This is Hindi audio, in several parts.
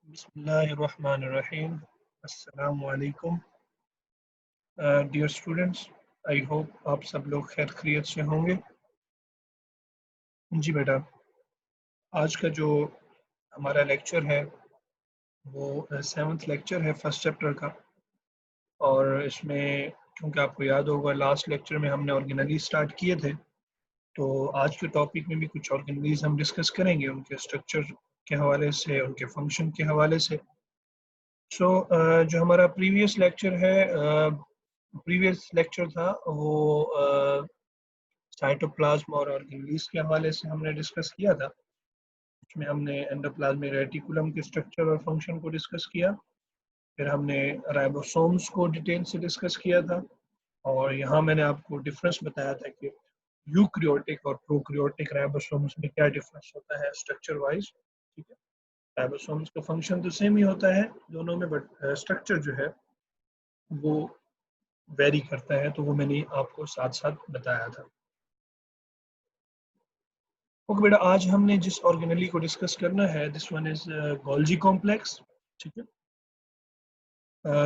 बिस्मिल्लाहिर्रहमानिर्रहीम। अस्सलामु अलैकुम डियर स्टूडेंट्स। आई होप आप सब लोग खैर खैरियत से होंगे। जी बेटा, आज का जो हमारा लेक्चर है वो 7th लेक्चर है फर्स्ट चैप्टर का। और इसमें क्योंकि आपको याद होगा लास्ट लेक्चर में हमने ऑर्गेनली स्टार्ट किए थे, तो आज के टॉपिक में भी कुछ ऑर्गेनलीज हम डिस्कस करेंगे, उनके स्ट्रक्चर के हवाले से, उनके फंक्शन के हवाले से। जो हमारा प्रीवियस लेक्चर था वो साइटोप्लाज्म और ऑर्गेनेल्स के हवाले से हमने डिस्कस किया था। उसमें हमने एंडोप्लाज्मिक रेटिकुलम के स्ट्रक्चर और फंक्शन को डिस्कस किया। फिर हमने राइबोसोम्स को डिटेल से डिस्कस किया था। और यहाँ मैंने आपको डिफरेंस बताया था कि यूक्रियोटिक और प्रोक्रियोटिक राइबोसोम्स में क्या डिफरेंस होता है स्ट्रक्चर वाइज। ठीक है, राइबोसोम्स का फंक्शन तो सेम ही होता है दोनों में, बट स्ट्रक्चर जो है वो वेरी करता है, तो वो मैंने आपको साथ साथ बताया था। ओके बेटा, आज हमने जिस ऑर्गेनेली को डिस्कस करना है, this one is Golgi complex. ठीक है,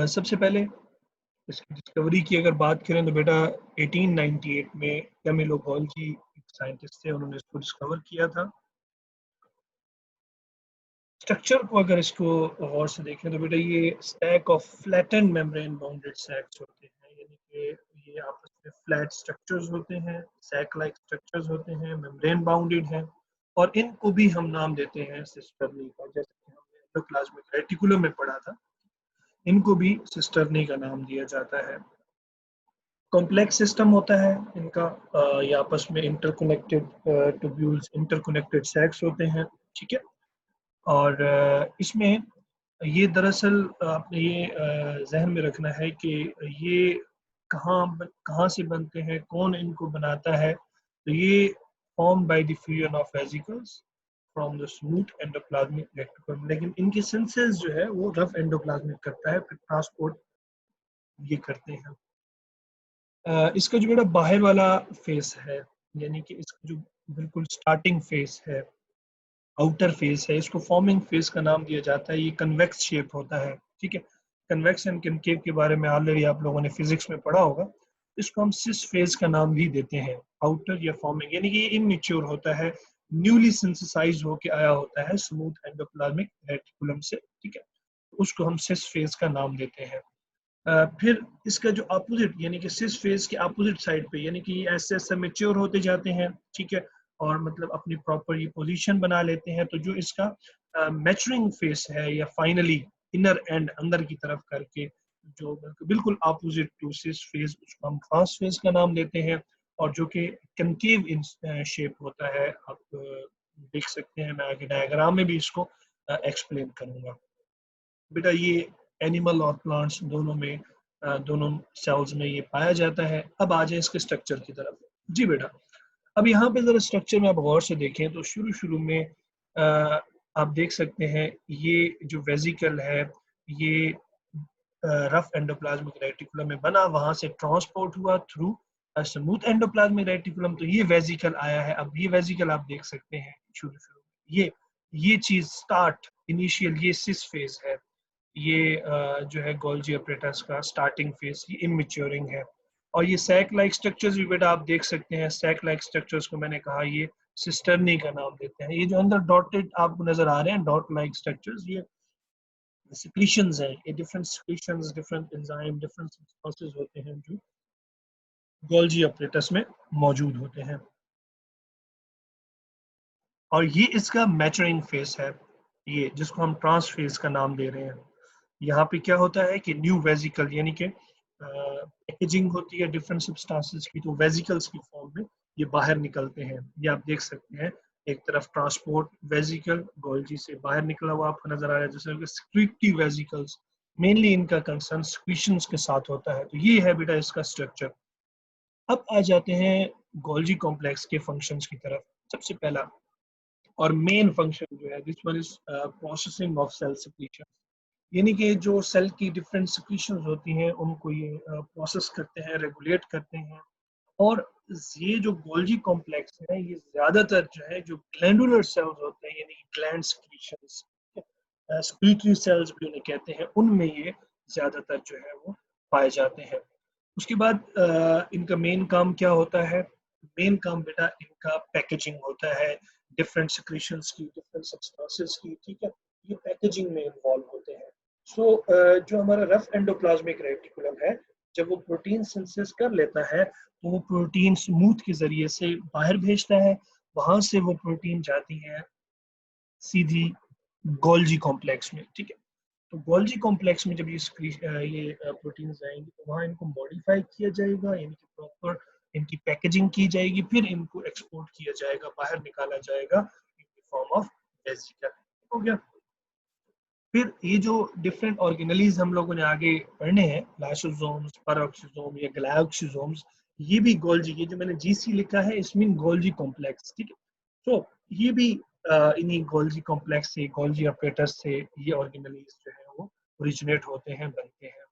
सबसे पहले इसकी डिस्कवरी की अगर बात करें तो बेटा 1898 में कैमिलो गोल्जी एक साइंटिस्ट थे, उन्होंने इसको डिस्कवर किया था। स्ट्रक्चर को अगर इसको गौर से देखें तो बेटा ये stack of flattened membrane bounded sacs होते हैं, यानी कि ये आपस में फ्लैट स्ट्रक्चर्स होते हैं, सैक लाइक स्ट्रक्चर्स होते हैं, मेम्ब्रेन बाउंडेड हैं। और इनको भी हम नाम देते हैं सिस्टर्नी का, जैसे कि हमने एंडोप्लाज्मिक रेटिकुलम में पढ़ा था, इनको भी सिस्टर्नी का नाम दिया जाता है। कॉम्प्लेक्स सिस्टम होता है इनका, ये आपस में इंटरकनेक्टेड ट्यूब्यूल्स, इंटरकनेक्टेड सैक्स होते हैं। ठीक है, और इसमें ये दरअसल आपने ये जहन में रखना है कि ये कहाँ से बनते हैं, कौन इनको बनाता है। तो ये form by the fusion of vesicles from the smooth endoplasmic reticulum, लेकिन इनकी सिंथेसिस जो है वो रफ एंडोप्लाज्मिक करता है, फिर ट्रांसपोर्ट ये करते हैं। इसका जो बेटा बाहर वाला फेस है, यानी कि इसका जो बिल्कुल स्टार्टिंग फेस है, आउटर फेस है, इसको फॉर्मिंग फेस का नाम दिया जाता है। ये कन्वेक्स शेप होता है। ठीक है, कन्वेक्स एंड कनकेव के बारे में ऑलरेडी आप लोगों ने फिजिक्स में पढ़ा होगा। इसको हम सिस फेस का नाम भी देते हैं, आउटर या फॉर्मिंग, यानी कि ये इमैच्योर होता है, न्यूली सिंथेसाइज होके आया होता है स्मूथ एंडोप्लाज्मिक रेटिकुलम से। ठीक है, उसको हम सिस फेस का नाम देते हैं। फिर इसका जो अपोजिट, यानी कि सिस फेज के अपोजिट साइड पे, यानी कि ऐसे ऐसे मेच्योर होते जाते हैं। ठीक है, और मतलब अपनी प्रॉपर ये पोजीशन बना लेते हैं। तो जो इसका मैचुरिंग फेस है या फाइनली इनर एंड अंदर की तरफ करके जो बिल्कुल अपोजिट टू सिस फेज, उसको हम ट्रांस फेज का नाम देते हैं। और जो कि कनकेव इन शेप होता है, आप देख सकते हैं, मैं आगे डायग्राम में भी इसको एक्सप्लेन करूंगा। बेटा ये एनिमल और प्लांट्स दोनों में, दोनों सेल्स में ये पाया जाता है। अब आ जाए इसके स्ट्रक्चर की तरफ। जी बेटा, अब यहाँ पे जरा स्ट्रक्चर में आप गौर से देखें तो शुरू शुरू में अ, आप देख सकते हैं ये जो वेसिकल है, ये रफ एंडोप्लाज्मिक रेटिकुलम में बना, वहां से ट्रांसपोर्ट हुआ थ्रू स्मूथ एंडोप्लाज्मिक रेटिकुलम, तो ये वेसिकल आया है। अब ये वेसिकल आप देख सकते हैं शुरू शुरू में ये चीज स्टार्ट इनिशियल, ये सिस फेज है। ये जो है गोल्जी ऑपरेटर्स का स्टार्टिंग फेज, ये इमेच्योरिंग है। और ये सैक लाइक स्ट्रक्चर्स भी बेटा आप देख सकते हैं। सैक लाइक स्ट्रक्चर्स को मैंने कहा ये सिस्टर्नी का नाम देते हैं। ये जो अंदर डॉटेड आपको नजर आ रहे हैं डॉट लाइक स्ट्रक्चर्स, ये सिक्रीशंस हैं। ये different secretions, different enzyme, different process होते हैं जो गोल्जी ऑपरेटर्स में मौजूद होते हैं। और ये इसका मैचुरिंग फेज है, ये जिसको हम ट्रांस फेज का नाम दे रहे हैं। यहाँ पे क्या होता है कि न्यू वेसिकल, यानी कि पैकेजिंग होती है डिफरेंट सब्सटेंसेस की, तो वेसिकल्स की फॉर्म में ये बाहर निकलते हैं। ये आप देख सकते हैं, एक तरफ ट्रांसपोर्ट वेसिकल गोल्जी से बाहर निकला हुआ आपको नजर आ रहा है, जैसे सिक्रीटरी वेसिकल्स, मेनली इनका कंसर्न सिक्रीशंस के साथ होता है। तो ये है बेटा इसका स्ट्रक्चर। अब आ जाते हैं गोल्जी कॉम्प्लेक्स के फंक्शंस की तरफ। सबसे पहला और मेन फंक्शन जो है, this one is processing of cell secretion, यानी कि जो सेल की डिफरेंट सिक्रीशंस होती हैं उनको ये प्रोसेस करते हैं, रेगुलेट करते हैं। और ये जो गोल्जी कॉम्प्लेक्स है, ये ज्यादातर जो है जो ग्लैंडुलर सेल्स होते हैं, यानी ग्लैंड सिक्रीशंस, स्पीटरी सेल्स भी उन्हें कहते हैं, उनमें ये ज़्यादातर जो है वो पाए जाते हैं। उसके बाद इनका मेन काम क्या होता है? मेन काम बेटा इनका पैकेजिंग होता है, डिफरेंट सिक्रीशंस की, डिफरेंट सब्सटेंसेस की, ठीक है? ये पैकेजिंग में इन्वॉल्व होते हैं। जो हमारा रफ एंडोप्लाज्मिक रेटिकुलम है, जब वो प्रोटीन सिंथेसिस कर लेता है, तो वो प्रोटीन स्मूथ के ज़रिए से बाहर भेजता है, वहाँ से वो प्रोटीन जाती है सीधी गोल्जी कॉम्प्लेक्स में, ठीक है? तो गोल्जी कॉम्प्लेक्स में जब ये प्रोटीन्स जाएंगे तो वहाँ इनको मॉडिफाई किया जाएगा, यानी कि प्रॉपर इनकी पैकेजिंग की जाएगी, फिर इनको एक्सपोर्ट किया जाएगा, बाहर निकाला जाएगा in the form of vesicle. हो गया। फिर ये जो डिफरेंट ऑर्गेनेलीज हम लोगों ने आगे पढ़ने हैं, लाइसोसोम्स, पेरोक्सिसोम या ग्लाइकोसोम्स, ये भी गोल्जी, ये जो मैंने जीसी लिखा है इसमें गोल्जी कॉम्प्लेक्स, ठीक है? तो ये भी इन्हीं गोल्जी कॉम्प्लेक्स से, गोल्जी ऑपरेटर्स से ये ऑर्गेनेलीज जो है वो ओरिजिनेट होते हैं, बनते हैं।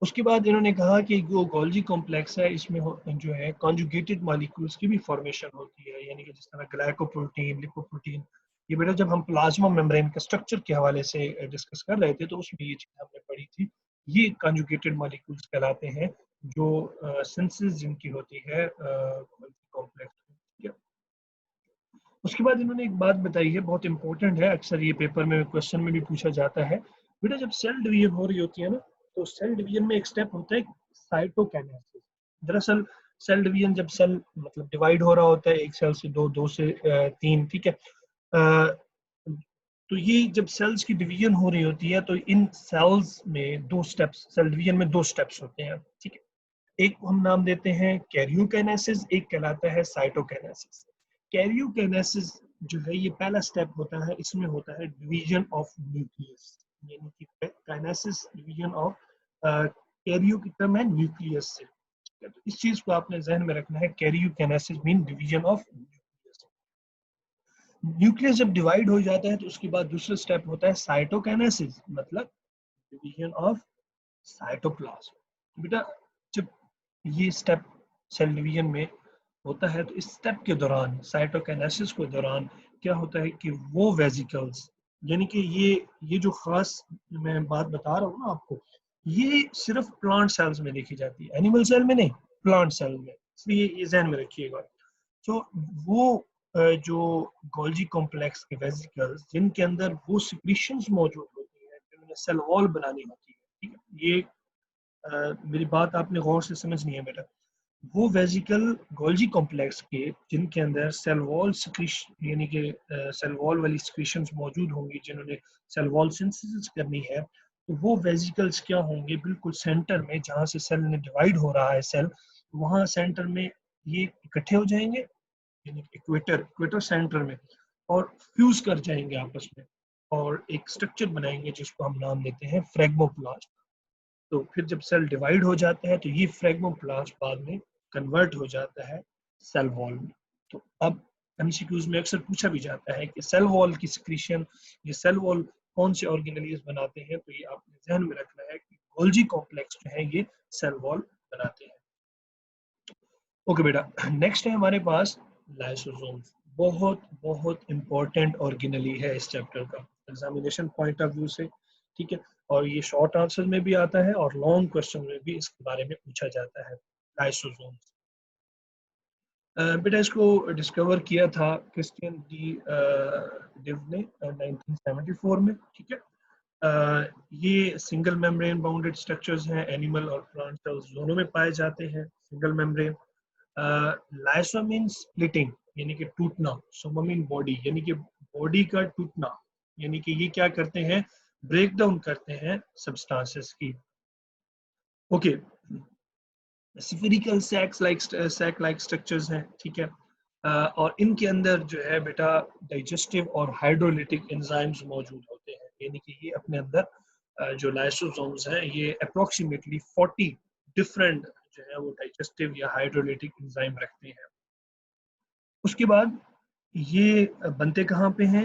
उसके बाद इन्होंने कहा कि जो गोल्जी कॉम्प्लेक्स है इसमें जो है कॉन्जुगेटेड मॉलिक्यूल्स की भी फॉर्मेशन होती है, यानी कि जिस तरह ग्लाइकोप्रोटीन, लिपोप्रोटीन। ये बेटा जब हम प्लाज्मा मेम्ब्रेन के स्ट्रक्चर के हवाले से डिस्कस कर रहे थे तो उसमें ये चीज़ हमने पढ़ी थी। ये कॉन्जुगेटेड मॉलिक्यूल्स कहलाते हैं, जो सिंथेसिस जिनकी होती है गोल्जी कॉम्प्लेक्स। ठीक है। उसके बाद इन्होंने एक बात बताई है, बहुत इंपॉर्टेंट है, अक्सर ये पेपर में क्वेश्चन में भी पूछा जाता है। बेटा जब सेल डिवीजन हो रही होती है ना, तो सेल डिवीजन में एक स्टेप होता है साइटोकाइनेसिस। दरअसल सेल डिवीजन जब सेल मतलब डिवाइड हो रहा होता है, एक सेल से दो, दो से तीन, ठीक है? तो ये जब सेल्स की डिवीजन हो रही होती है तो इन सेल्स में दो स्टेप्स, सेल डिवीजन में दो स्टेप्स होते हैं, ठीक है? एक को हम नाम देते हैं कैरियोकाइनेसिस, एक कहलाता है साइटोकाइनेसिस। कैरियोकाइनेसिस जो है ये पहला स्टेप होता है, इसमें होता है डिवीजन ऑफ न्यूक्लियस, यानी कि काइनेसिस डिवीजन ऑफ कैरियो की टर्म है न्यूक्लियस से। तो इस चीज को आपने जहन में रखना है, karyokinesis mean division of nucleus. Nucleus जब डिवाइड हो जाता है तो उसके बाद दूसरा स्टेप होता है साइटोकाइनेसिस, मतलब डिवीजन ऑफ साइटोप्लाज्म। बेटा जब ये स्टेप सेल डिवीजन में होता है तो इस स्टेप के दौरान, साइटोकाइनेसिस के दौरान क्या होता है कि वो वेजिकल्स, यानी कि ये जो खास मैं बात बता रहा हूँ ना आपको, ये सिर्फ प्लांट सेल्स में देखी जाती है, एनिमल सेल में नहीं, प्लांट सेल में, इसलिए ये जहन में रखिएगा। तो वो जो गोल्जी कॉम्प्लेक्स के वेसिकल्स जिनके अंदर वो सिक्रीशंस मौजूद होती है जिन्होंने सेल वॉल बनानी होती है, ठीक है? ये मेरी बात आपने गौर से समझनी है बेटा। वो वेसिकल गोल्जी कॉम्प्लेक्स के जिनके अंदर सेल वॉल सिक्रीशन, यानी कि सेल वॉल वाली सिक्रीशंस मौजूद होंगी जिन्होंने सेल वॉल सिंथेसिस करनी है, तो वो वेसिकल्स क्या होंगे, बिल्कुल सेंटर में जहाँ से सेल ने डिवाइड हो रहा है सेल, वहाँ सेंटर में ये इकट्ठे हो जाएंगे, यानी इक्वेटर इक्वेटर सेंटर में, और फ्यूज कर जाएंगे आपस में और एक स्ट्रक्चर बनाएंगे जिसको हम नाम देते हैं फ्रेगमोप्लास्ट। तो फिर जब सेल डिवाइड हो जाता है तो ये फ्रेगमोप्लास्ट बाद में कन्वर्ट हो जाता है सेल वॉल में। तो अब एमसीक्यूज में अक्सर पूछा भी जाता है कि सेल वॉल की सिक्रीशन, ये सेल वॉल कौन से ऑर्गेनेलीज बनाते हैं, तो ये आपने ध्यान में रखना है कि गोल्जी कॉम्प्लेक्स जो है ये सेल वॉल बनाते हैं। ओके बेटा, नेक्स्ट है हमारे पास लाइसोसोम्स। बहुत बहुत इंपॉर्टेंट ऑर्गेनेली है इस चैप्टर का एग्जामिनेशन पॉइंट ऑफ व्यू से, ठीक है? और ये शॉर्ट आंसर में भी आता है और लॉन्ग क्वेश्चन में भी इसके बारे में पूछा जाता है, लाइसोसोम्स। बेटा इसको डिस्कवर किया था क्रिस्टियन डी डिव ने 1974 में, ठीक है? ये सिंगल मेम्ब्रेन बाउंडेड स्ट्रक्चर्स हैं, एनिमल और प्लांट सेल्स दोनों में पाए जाते हैं single membrane. Lyso mean splitting, यानी कि टूटना, सोमा मीन बॉडी, यानी कि बॉडी का टूटना, यानी कि ये क्या करते हैं, ब्रेक डाउन करते हैं सब्सटेंसेस की। Okay, spherical sac like structures हैं, ठीक है? और इनके अंदर जो है बेटा डाइजेस्टिव और हाइड्रोलिटिक एंजाइम्स मौजूद होते हैं, यानी कि ये अपने अंदर जो लाइसोसोम्स हैं ये अप्रोक्सीमेटली 40 डिफरेंट जो है वो डाइजेस्टिव या हाइड्रोलिटिक एंजाइम रखते हैं। उसके बाद ये बनते कहाँ पे हैं,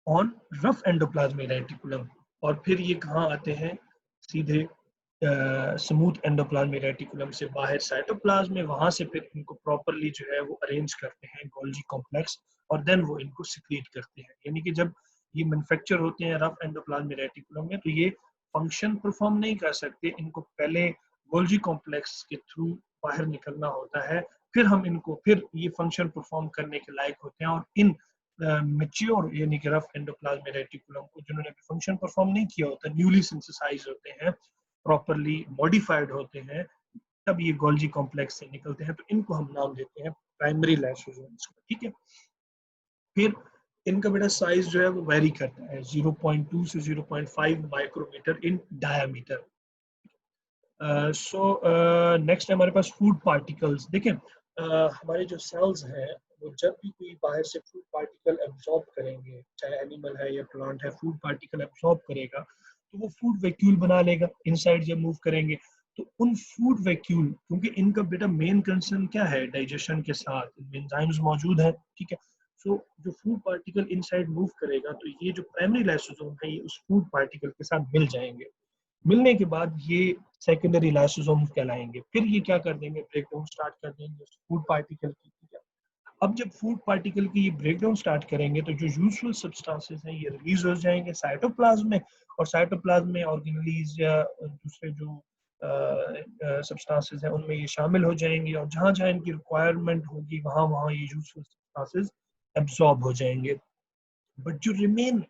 ऑन रफ एंडोप्लाज्मिक रेटिकुलम, और फिर ये कहाँ आते हैं, सीधे स्मूथ एंडोप्लाज्मिक रेटिकुलम से बाहर साइटोप्लाज्म में, वहां से फिर इनको प्रॉपरली जो है वो अरेंज करते हैं गोल्जी कॉम्प्लेक्स, और देन वो इनको सिक्रीट करते हैं। यानी कि जब ये मैन्युफैक्चर होते हैं रफ एंडोप्लाज्मिक रेटिकुलम में, तो ये फंक्शन परफॉर्म नहीं कर सकते, इनको पहले गोल्जी कॉम्प्लेक्स के थ्रू बाहर निकलना होता है, फिर ये फंक्शन परफॉर्म करने के लायक होते हैं। और इन मैच्योर यानी कि रफ एंडोप्लाज्मिक रेटिकुलम को जिन्होंने फंक्शन परफॉर्म नहीं किया होता, न्यूली सिंथेसाइज होते हैं, प्रॉपरली मॉडिफाइड होते हैं, तब ये गोल्जी कॉम्प्लेक्स से निकलते हैं, तो इनको हम नाम देते हैं प्राइमरी लाइसोसोम्स। ठीक है, फिर इनका बेटा साइज जो है वो वेरी करता है 0.2 से 0.5 माइक्रोमीटर इन डायामीटर। सो नेक्स्ट है हमारे पास फूड पार्टिकल्स। देखें हमारे जो सेल्स हैं वो जब भी कोई बाहर से फूड पार्टिकल एब्जॉर्ब करेंगे, चाहे एनिमल है या प्लांट है, फूड पार्टिकल एब्जॉर्ब करेगा तो वो फूड वैक्यूल बना लेगा इनसाइड जब मूव करेंगे। तो उन फूड वैक्यूल, क्योंकि इनका बेटा मेन कंसर्न क्या है, डाइजेशन के साथ एंजाइम्स मौजूद है, ठीक है। सो जो फूड पार्टिकल इनसाइड मूव करेगा तो ये जो प्राइमरी लाइसोसोम है ये उस फूड पार्टिकल के साथ मिल जाएंगे। मिलने के बाद ये सेकेंडरी लाइसोसोम कहलाएंगे। फिर ये क्या कर देंगे, ब्रेकडाउन स्टार्ट कर देंगे फूड पार्टिकल की। अब जब फूड पार्टिकल की ये ब्रेकडाउन स्टार्ट करेंगे तो जो यूजफुल सब्सटेंसेस हैं ये रिलीज हो जाएंगे साइटोप्लाज्म में, और साइटोप्लाज्म में ऑर्गेनेलीज या दूसरे जो सब्सटेंसेस हैं उनमें ये शामिल हो जाएंगे, और जहां जहां इनकी रिक्वायरमेंट होगी वहां वहां ये यूजफुल सब्सटेंसेस एब्जॉर्ब हो जाएंगे। बट जो रिमेन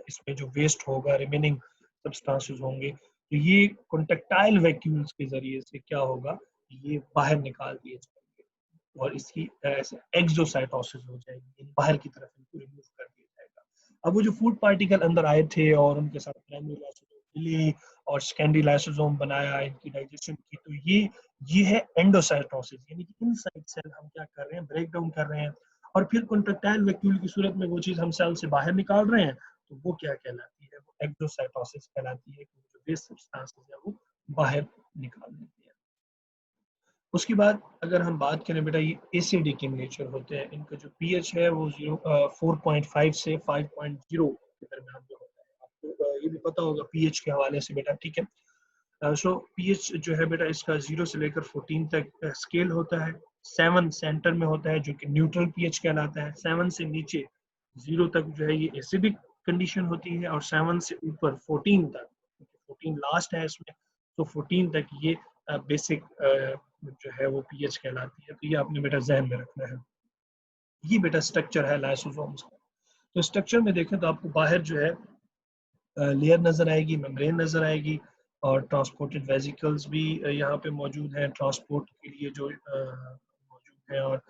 इसमें जो वेस्ट होगा, रिमेनिंग सब्सटेंसेस होंगे, तो ये कॉन्टेक्टाइल वैक्यूल्स के जरिए से क्या होगा, ये बाहर निकाल दिए जाएंगे और इसकी एक्सोसाइटोसिस हो जाएगी, बाहर की तरफ इनको रिमूव कर दिया जाएगा। अब वो जो फूड पार्टिकल अंदर आए थे और उनके साथ प्राइमरी लाइसोसोम मिली और सेकेंडरी लाइसोसोम बनाया इनकी डाइजेशन की, तो ये है एंडोसाइटोसिस, यानी कि इनसाइड सेल हम क्या कर रहे हैं, ब्रेक डाउन कर रहे हैं, और फिर कॉन्ट्रैक्टाइल वैक्यूल की सूरत में वो चीज हम सेल से बाहर निकाल रहे हैं, तो वो क्या कहलाती है, वो एक्सोसाइटोसिस कहलाती है, कि जो वेस्ट सब्सटेंसेस है वो बाहर निकाल देती है। उसके बाद अगर हम बात करें बेटा, ये एसिडिक इन नेचर होते हैं, इनका जो पीएच है वो 4.5 से 5.0 के दरमियान जो होता है। आपको ये भी पता होगा पीएच के हवाले से बेटा, ठीक है। सो पीएच जो है बेटा इसका 0 से लेकर 14 तक स्केल होता है। 7 सेंटर में होता है जो कि न्यूट्रल पीएच कहलाता है। 7 से नीचे 0 तक जो है ये एसिडिक कंडीशन होती है, और 7 से ऊपर 14 तक, 14 लास्ट है इसमें, तो 14 तक ये बेसिक जो है वो पीएच कहलाती है। तो ये आपने बेटा जहन में रखना है। ये बेटा स्ट्रक्चर है लाइसोसोम्स का। तो स्ट्रक्चर में देखें तो आपको बाहर जो है लेयर नजर आएगी, मेम्ब्रेन नजर आएगी, और ट्रांसपोर्टेड वेजिकल्स भी यहाँ पे मौजूद हैं ट्रांसपोर्ट के लिए जो मौजूद है। और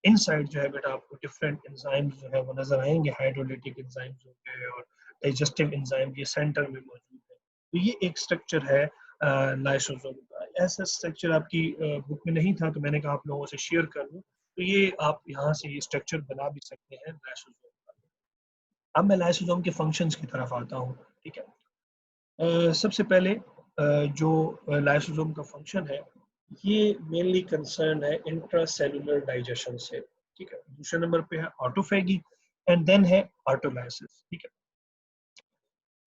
इनसाइड जो है बेटा आपको डिफरेंट एंजाइम्स जो है वो नजर आएंगे, हाइड्रोलिटिक एंजाइम्स हो गए और डाइजेस्टिव एंजाइम, ये सेंटर में मौजूद है। तो ये एक स्ट्रक्चर है लाइसोसोम का। ऐसा स्ट्रक्चर आपकी बुक में नहीं था तो मैंने कहा आप लोगों से शेयर कर लूँ, तो ये आप यहाँ से ये स्ट्रक्चर बना भी सकते हैं लाइसोसोम का। अब मैं लाइसोसोम के फंक्शंस की तरफ आता हूँ, ठीक है। सबसे पहले जो लाइसोसोम का फंक्शन है ये मेनली कंसर्न है इंट्रासेलुलर डाइजेशन से, ठीक है। दूसरे नंबर पे है ऑटोफेगी, एंड देन है ऑटोलाइसिस, ठीक है।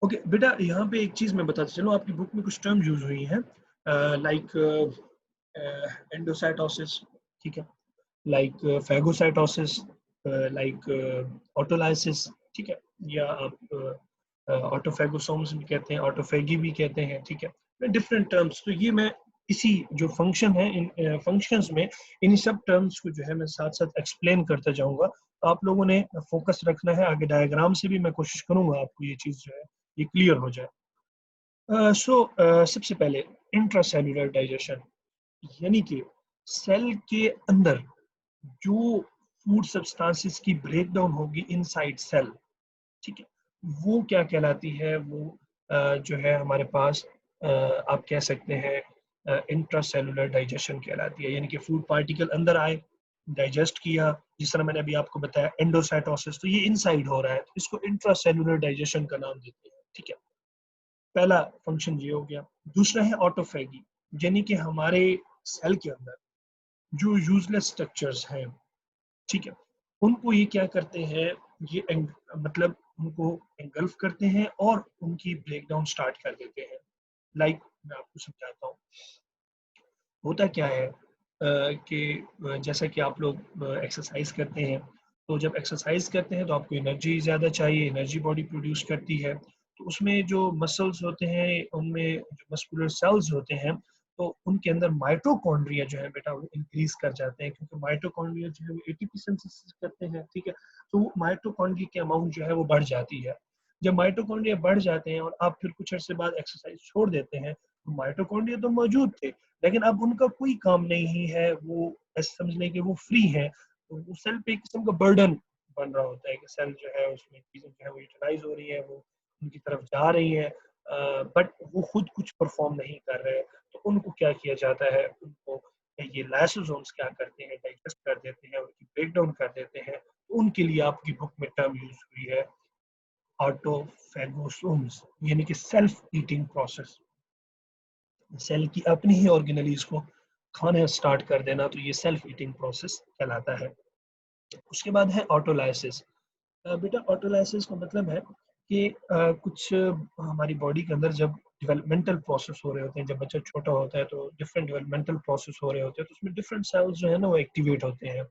ओके बेटा, यहाँ पे एक चीज मैं बताता चलूँ, आपकी बुक में कुछ टर्म यूज हुई हैं लाइक एंडोसाइटोसिस, ठीक है, लाइक फैगोसाइटोसिस, लाइक ऑटोलाइसिस, ठीक है, या आप ऑटोफेगोसोम्स भी कहते हैं, ऑटोफेगी भी कहते हैं, ठीक है, डिफरेंट टर्म्स। तो ये मैं इसी जो फंक्शन है इन फंक्शंस में इन्हीं सब टर्म्स को जो है मैं साथ साथ एक्सप्लेन करता जाऊंगा। तो आप लोगों ने फोकस रखना है, आगे डायग्राम से भी मैं कोशिश करूंगा आपको ये चीज जो है ये क्लियर हो जाए। सबसे पहले इंट्रासेल्युलर डाइजेशन, यानी कि सेल के अंदर जो फूड सब्सटेंसेस की ब्रेकडाउन होगी इनसाइड सेल, ठीक है, वो क्या कहलाती है, वो जो है हमारे पास आप कह सकते हैं इंट्रासेलुलर डाइजेशन कहलाती है। यानी कि फूड पार्टिकल अंदर आए, डाइजेस्ट किया, जिस तरह मैंने अभी आपको बताया एंडोसाइटोसिस, तो ये इनसाइड हो रहा है, तो इसको इंट्रासेलुलर डाइजेशन का नाम देते हैं, ठीक है। पहला फंक्शन ये हो गया। दूसरा है ऑटोफेगी, यानी कि हमारे सेल के अंदर जो यूजलेस स्ट्रक्चर्स हैं, ठीक है, उनको ये क्या करते हैं, ये मतलब उनको एंगल्फ करते हैं और उनकी ब्रेकडाउन स्टार्ट कर देते हैं। लाइक मैं आपको समझाता हूँ, होता क्या है कि जैसा कि आप लोग एक्सरसाइज करते हैं तो जब एक्सरसाइज करते हैं तो आपको एनर्जी ज़्यादा चाहिए, एनर्जी बॉडी प्रोड्यूस करती है। तो उसमें जो मसल्स होते हैं, उनमें जो मस्कुलर सेल्स होते हैं, तो उनके अंदर माइटोकॉन्ड्रिया जो है बेटा वो इंक्रीज़ कर जाते हैं, क्योंकि माइटोकॉन्ड्रिया जो है वो एटीपी सिंथेसिस करते हैं, ठीक है? तो वो माइटोकॉन्ड्रिया की अमाउंट जो है वो बढ़ जाती है। जब माइटोकॉन्ड्रिया बढ़ जाते हैं और आप फिर कुछ अर्से बाद एक्सरसाइज छोड़ देते हैं, तो माइटोकॉन्ड्रिया तो मौजूद थे, लेकिन अब उनका कोई काम नहीं है, वो ऐसे समझ लें कि वो फ्री हैं। तो वो सेल पे एक किस्म का बर्डन बन रहा होता है कि सेल जो है उसमें चीज़ें जो है वो यूटिलाइज़ हो रही है, वो उनकी तरफ जा रही है, बट वो खुद कुछ परफॉर्म नहीं कर रहे। तो उनको क्या किया जाता है, उनको ये लाइसोसोम्स क्या करते हैं, डाइजेस्ट कर देते हैं, उनकी ब्रेक डाउन कर देते हैं। तो उनके लिए आपकी बुक में टर्म यूज हुई है ऑटोफेगोसोम्स, यानी कि सेल्फ ईटिंग प्रोसेस। सेल की अपनी ही ऑर्गेनेलीज को खाना स्टार्ट कर देना, तो ये सेल्फ ईटिंग प्रोसेस कहलाता है। उसके बाद है ऑटोलाइसिस। बेटा ऑटोलाइसिस का मतलब है कि कुछ हमारी बॉडी के अंदर जब डेवलपमेंटल प्रोसेस हो रहे होते हैं, जब बच्चा छोटा होता है तो डिफरेंट डेवलपमेंटल प्रोसेस हो रहे होते हैं, तो उसमें डिफरेंट सेल्स जो है ना वो एक्टिवेट होते हैं।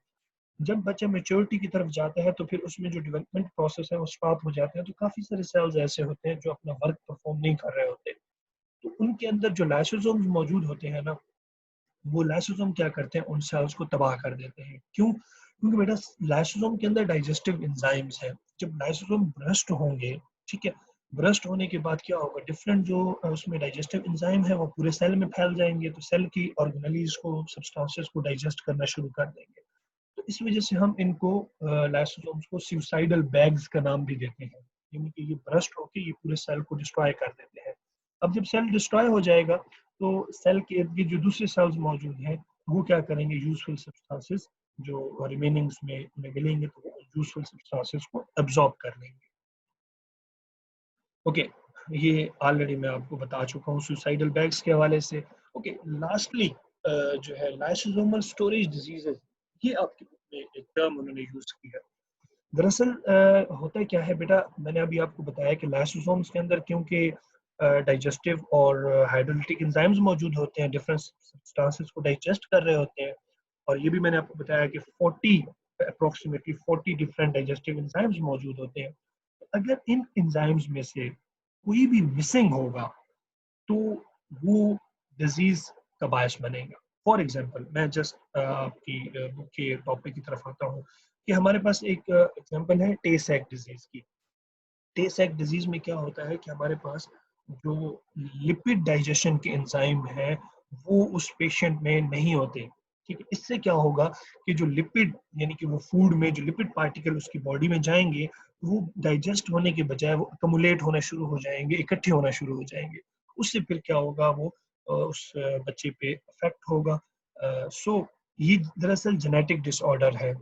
जब बच्चा मेच्योरिटी की तरफ जाता है तो फिर उसमें जो डेवलपमेंट प्रोसेस है वो स्टॉप हो जाते हैं, तो काफी सारे सेल्स ऐसे होते हैं जो अपना वर्क परफॉर्म नहीं कर रहे होते। तो उनके अंदर जो लाइसोसोम्स मौजूद होते हैं ना, वो लाइसोसोम क्या करते हैं, उन सेल्स को तबाह कर देते हैं। क्यों? क्योंकि बेटा लाइसोसोम के अंदर डाइजेस्टिव एंजाइम्स हैं। जब लाइसोसोम ब्रस्ट होंगे, ठीक है, ब्रस्ट होने के बाद क्या होगा, डिफरेंट जो उसमें डाइजेस्टिव एंजाइम है वो पूरे सेल में फैल जाएंगे, तो सेल की ऑर्गेनेलीज को, सब्सटेंसेस को डाइजेस्ट करना शुरू कर देंगे। तो इस वजह से हम इनको लाइसोसोम्स को सुसाइडल बैग्स का नाम भी देते हैं, यानी कि ये ब्रस्ट होके ये पूरे सेल को डिस्ट्रॉय कर देते हैं। अब जब सेल डिस्ट्रॉय हो जाएगा तो सेल के इर्द गिर्द जो दूसरे सेल्स मौजूद हैं वो क्या करेंगे, यूजफुल सब्सटेंसेस जो रिमेनिंग्स में उन्हें मिलेंगे तो वो यूजफुल सब्सटेंसेस को एब्जॉर्ब कर लेंगे। ओके, ये ऑलरेडी मैं आपको बता चुका हूँ सुसाइडल बैग्स के हवाले से। ओके, लास्टली जो है लाइसोसोमल स्टोरेज डिजीजेज, ये आपकी बुक में एक टर्म उन्होंने यूज किया है। दरअसल होता क्या है बेटा, मैंने अभी आपको बताया कि लाइसोसोम्स के अंदर क्योंकि डाइजेस्टिव और हाइड्रोलिटिक एंजाइम्स मौजूद होते हैं, डिफरेंट सब्सटेंसेस को डाइजेस्ट कर रहे होते हैं। और ये भी मैंने आपको बताया कि 40 अप्रोक्सीमेटली 40 डिफरेंट डाइजेस्टिव एंजाइम्स मौजूद होते हैं। अगर इन एंजाइम्स में से कोई भी मिसिंग होगा तो वो डिजीज का बायस बनेगा। फॉर एग्जांपल मैं जस्ट आपकी बुक के टॉपिक की तरफ आता हूँ कि हमारे पास एक एग्जांपल है टे सैक डिजीज की। टे सैक डिजीज में क्या होता है कि हमारे पास जो लिपिड डाइजेशन के एंजाइम है वो उस पेशेंट में नहीं होते। ठीक है, इससे क्या होगा कि जो लिपिड यानी कि वो फूड में जो लिपिड पार्टिकल उसकी बॉडी में जाएंगे, वो डाइजेस्ट होने के बजाय वो अकमुलेट होना शुरू हो जाएंगे, इकट्ठे होना शुरू हो जाएंगे। उससे फिर क्या होगा, वो उस बच्चे पे अफेक्ट होगा। सो ये दरअसल जेनेटिक डिसऑर्डर है।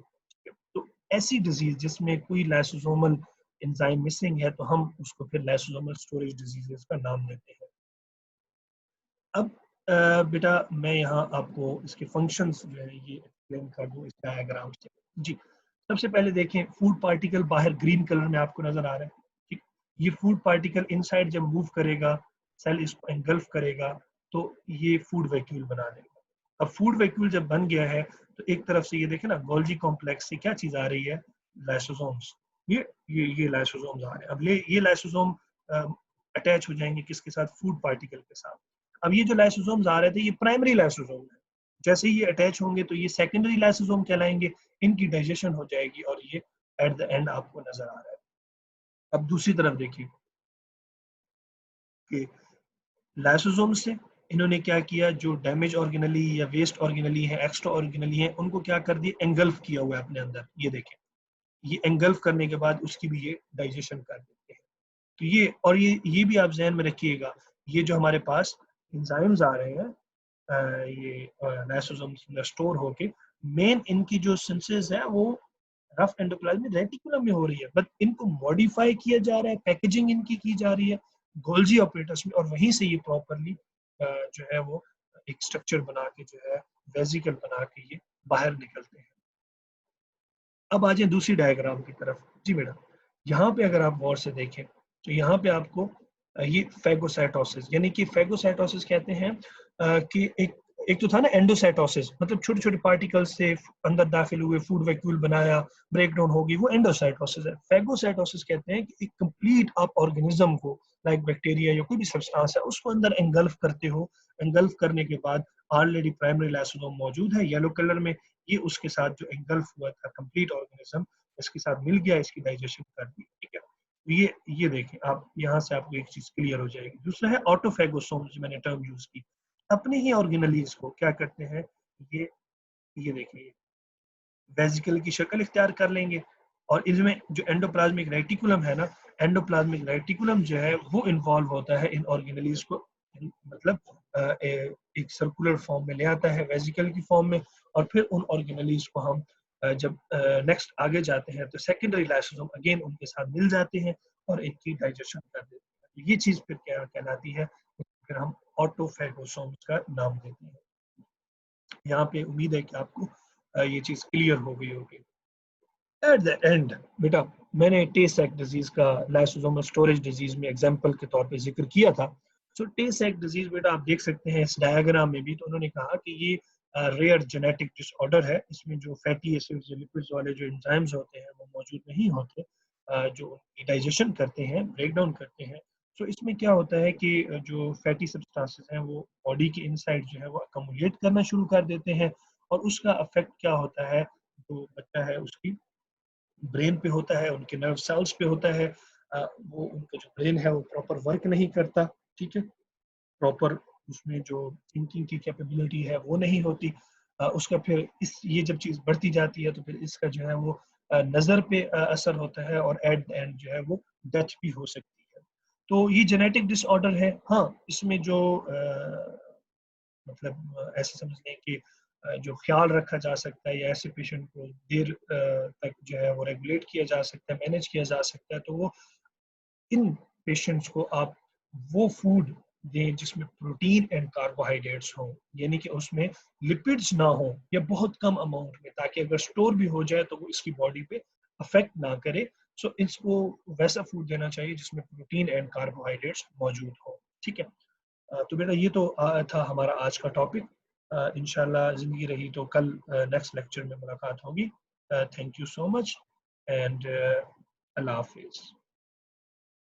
तो ऐसी डिजीज जिसमें कोई लाइसोसोमल एंजाइम मिसिंग है तो हम उसको फिर लाइसोसोमल स्टोरेज डिजीजेस का नाम देते हैं। अब बेटा मैं यहाँ आपको इसके फंक्शंस जो है ये एक्सप्लेन कर दूँ इस डायग्राम से। जी, सबसे पहले देखें फूड पार्टिकल बाहर ग्रीन कलर में आपको नजर आ रहा है। ठीक, ये फूड पार्टिकल इनसाइड जब मूव करेगा, सेल इसको एंगल्फ करेगा, तो ये फूड वैक्यूल बना देगा। अब फूड वैक्यूल जब बन गया है तो एक तरफ से ये देखें ना, गोल्जी कॉम्प्लेक्स से क्या चीज आ रही है, लाइसोसोम्स। ये लाइसोसोम्स आ रहे हैं। अब ये लाइसोसोम अटैच हो जाएंगे किसके साथ, फूड पार्टिकल के साथ। अब ये जो लाइसोसोम्स आ रहे थे ये प्राइमरी लाइसोसोम है, जैसे ही ये अटैच होंगे तो ये सेकेंडरी लाइसोसोम कहलाएंगे। इनकी डाइजेशन हो जाएगी और ये एट द एंड आपको नजर आ रहा है। अब दूसरी तरफ देखिए कि लाइसोसोम से इन्होंने क्या किया, जो डैमेज ऑर्गेनली या वेस्ट ऑर्गेनली है, एक्स्ट्रा ऑर्गेनली है, उनको क्या कर दिया, एंगल्फ किया हुआ है अपने अंदर। ये देखें, ये एंगल्फ करने के बाद उसकी भी ये डाइजेशन कर देते हैं। तो ये और ये भी आप जहन में रखिएगा, ये जो हमारे पास एंजाइम्स आ रहे हैं ये लाइसोसोम्स में स्टोर होके, मेन इनकी जो सिंथेसिस है वो रफ एंडोप्लाज्मिक रेटिकुलम में हो रही है, बट इनको मॉडिफाई किया जा रहा है, पैकेजिंग इनकी की जा रही है गोल्जी ऑपरेटर्स में, और वहीं से ये प्रॉपरली जो है वो एक स्ट्रक्चर बना के जो है वेजिकल बना के ये बाहर निकलते हैं। अब आ जाए दूसरी डायग्राम की तरफ। जी मैडम, यहाँ पे अगर आप गौर से देखें तो यहाँ पे आपको ये फेगोसाइटोसिस, यानी कि फेगोसाइटोसिस कहते हैं कि एक एक तो था ना एंडोसाइटोसिस, मतलब छोटे छोटे पार्टिकल्स से अंदर दाखिल हुए, फूड वैक्यूल बनाया, ब्रेक डाउन होगी, वो एंडोसाइटोसिस है। फेगोसाइटोसिस कहते हैं कि एक कंप्लीट आप ऑर्गेनिज्म को, लाइक बैक्टीरिया या कोई भी सब्सटेंस है, उसको अंदर एंगल्फ करते हो। एंगल्फ करने के बाद ऑलरेडी प्राइमरी लाइसोसोम मौजूद है येलो कलर में, ये उसके साथ जो एंगल्फ हुआ था कंप्लीट ऑर्गेनिज्म, इसके साथ मिल गया, इसकी डाइजेशन कर दी, ठीक है। तो ये देखें आप, यहाँ से आपको एक चीज क्लियर हो जाएगी। दूसरा है ऑटोफेगोसोम्स, मैंने टर्म यूज की, अपने ही ऑर्गेनलीज को क्या करते हैं, ये ये देखिए वेजिकल की शक्ल इख्तियार कर लेंगे, और इसमें जो एंडोप्लाज्मिक रेटिकुलम है ना, एंडोप्लाज्मिक रेटिकुलम जो है वो इन्वॉल्व होता है इन ऑर्गेनलीज को, मतलब एक सर्कुलर फॉर्म में ले आता है, वेजिकल की फॉर्म में, और फिर उन ऑर्गेनलीज को हम जब नेक्स्ट आगे जाते हैं तो सेकेंडरी लाइसोसोम अगेन उनके साथ मिल जाते हैं और इनकी डाइजेशन कर देते हैं। ये चीज फिर क्या कहलाती है, फिर हम ऑटोफेगोसोम्स का नाम देते हैं। यहाँ पे उम्मीद है कि आपको ये चीज क्लियर हो गई होगी। एट द एंड बेटा, मैंने टे सैक डिजीज का लाइसोसोमल स्टोरेज डिजीज में एग्जांपल के तौर पे जिक्र किया था। सो टे सैक डिजीज बेटा आप देख सकते हैं इस डायग्राम में भी, तो उन्होंने कहा कि ये रेयर जेनेटिक डिसऑर्डर है। इसमें जो फैटी एसिड्स, लिपिड्स वाले जो एंजाइम्स होते हैं वो मौजूद नहीं होते, जो डाइजेशन करते हैं, ब्रेक डाउन करते हैं। तो इसमें क्या होता है कि जो फैटी सब्सटेंसेस हैं वो बॉडी के इनसाइड जो है वो अकोमुलेट करना शुरू कर देते हैं, और उसका इफेक्ट क्या होता है, जो बच्चा है उसकी ब्रेन पे होता है, उनके नर्व सेल्स पे होता है। वो उनका जो ब्रेन है वो प्रॉपर वर्क नहीं करता, ठीक है, प्रॉपर उसमें जो थिंकिंग की कैपेबिलिटी है वो नहीं होती। उसका फिर इस ये जब चीज़ बढ़ती जाती है तो फिर इसका जो है वो नज़र पे असर होता है, और एट द एंड जो है वो डेथ भी हो सकती है। तो ये जेनेटिक डिसऑर्डर है। हाँ, इसमें जो मतलब ऐसे समझ लें कि जो ख्याल रखा जा सकता है, या ऐसे पेशेंट को देर तक जो है वो रेगुलेट किया जा सकता है, मैनेज किया जा सकता है, तो वो इन पेशेंट्स को आप वो फूड दें जिसमें प्रोटीन एंड कार्बोहाइड्रेट्स हों, यानी कि उसमें लिपिड्स ना हो या बहुत कम अमाउंट में, ताकि अगर स्टोर भी हो जाए तो वो इसकी बॉडी पे अफेक्ट ना करे। सो इसको वैसा फूड देना चाहिए जिसमें प्रोटीन एंड कार्बोहाइड्रेट्स मौजूद हो, ठीक है। तो बेटा ये तो था हमारा आज का टॉपिक। इंशाल्लाह ज़िंदगी रही तो कल नेक्स्ट लेक्चर में मुलाकात होगी। Thank you so much, and अल्लाह हाफिज़।